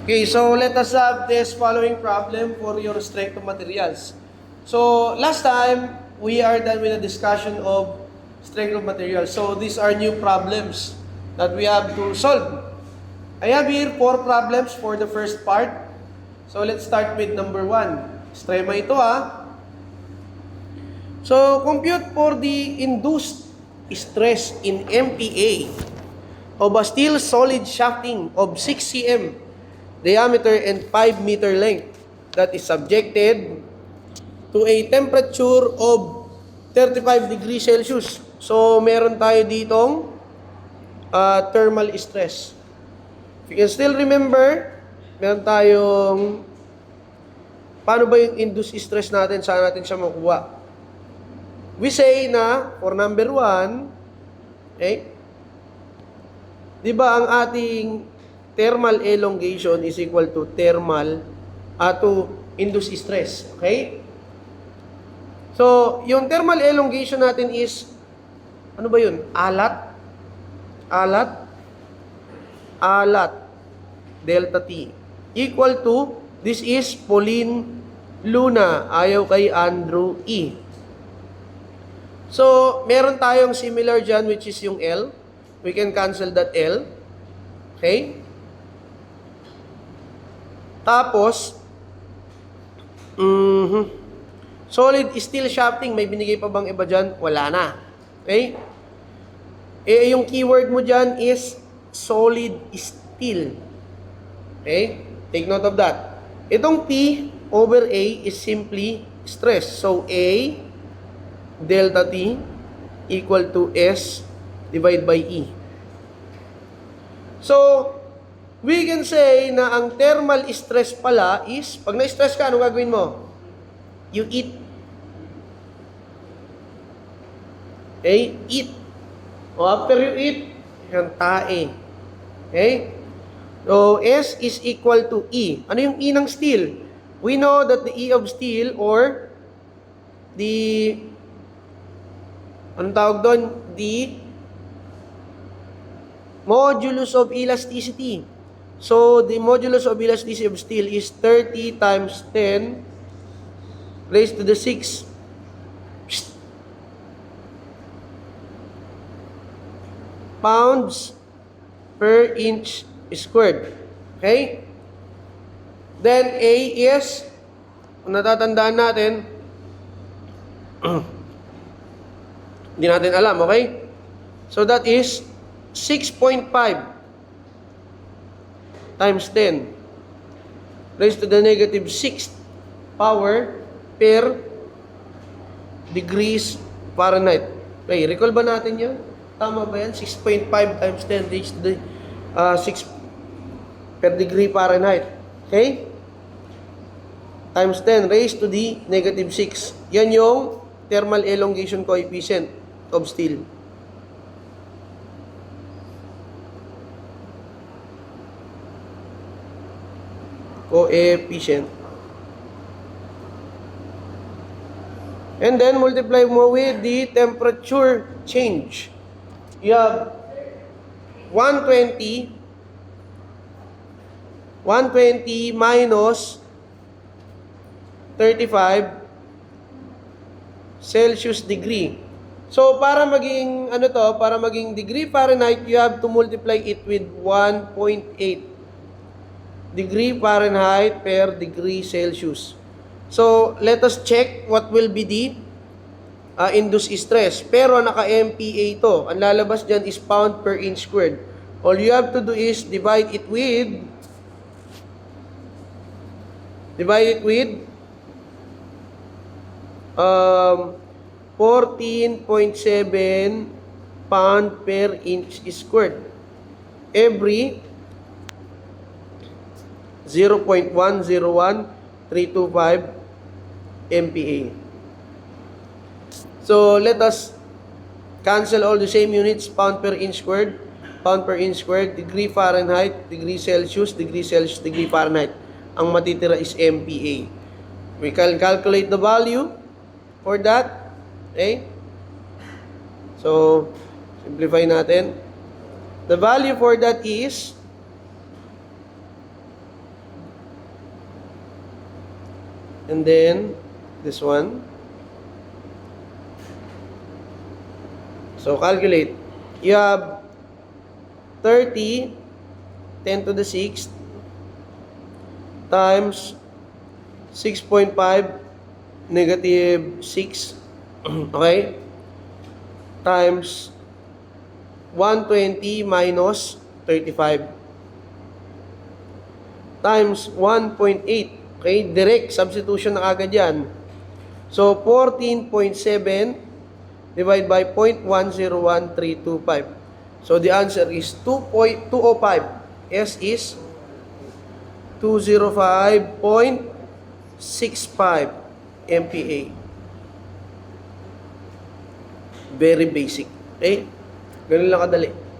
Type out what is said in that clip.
Okay, so let us have this following problem for your strength of materials. So last time, we are done with the discussion of strength of materials. So these are new problems that we have to solve. I have here 4 problems for the first part. So let's start with number 1. Extrema ito So compute for the induced stress in MPa of a steel solid shafting of 6 cm diameter and 5 meter length that is subjected to a temperature of 35 degrees Celsius. So, meron tayo ditong thermal stress. If you can still remember, meron tayong paano ba yung induced stress natin, saan natin siya makuha. We say na, for number 1, okay, di ba ang ating thermal elongation is equal to thermal to induced stress. Okay? So, yung thermal elongation natin is, ano ba yun? Alat, delta T. Equal to, this is Pauline Luna, ayaw kay Andrew E. So, meron tayong similar dyan, which is yung L. We can cancel that L. Okay? Tapos, solid steel shafting, may binigay pa bang iba dyan? Wala na. Okay? Yung keyword mo dyan is solid steel. Okay? Take note of that. Itong P over A is simply stress. So, A delta T equal to S divided by E. So, we can say na ang thermal stress pala is, pag na-stress ka, ano gagawin mo? You eat. Okay? Eat. O after you eat, yan tae. Okay? So, S is equal to E. Ano yung E ng steel? We know that the E of steel or the, anong tawag doon? The modulus of elasticity. So, the modulus of elasticity of steel is 30 times 10 raised to the 6 pounds per inch squared. Okay? Then, A is, kung natatandaan natin, hindi natin alam, okay? So, that is 6.5 times 10 raised to the negative 6th power per degrees Fahrenheit. Okay, recall ba natin yan? Tama ba yan? 6.5 times 10 raised to the 6 per degree Fahrenheit. Okay? Times 10 raised to the negative 6. Yan yung thermal elongation coefficient of steel. Coefficient. And then, multiply mo with the temperature change. You have 120 minus 35 Celsius degree. So, para maging, para maging degree Fahrenheit, you have to multiply it with 1.8 degree Fahrenheit per degree Celsius. So, let us check what will be the induced stress. Pero naka-MPa ito. Ang lalabas dyan is pound per inch squared. All you have to do is divide it with 14.7 pound per inch squared. Every 0.101325 MPa. So, let us cancel all the same units, pound per inch squared, degree Fahrenheit, degree Celsius, degree Fahrenheit. Ang matitira is MPa. We can calculate the value for that. Okay? So, simplify natin. The value for that is And then, this one. So, calculate. You have 30, 10 to the 6th, times 6.5, negative 6, okay? Times 120 minus 35. Times 1.8. Okay? Direct substitution na agad yan. So, 14.7 divided by 0.101325. So, the answer is 2.205. S is 205.65 MPa. Very basic. Okay? Ganun lang kadali.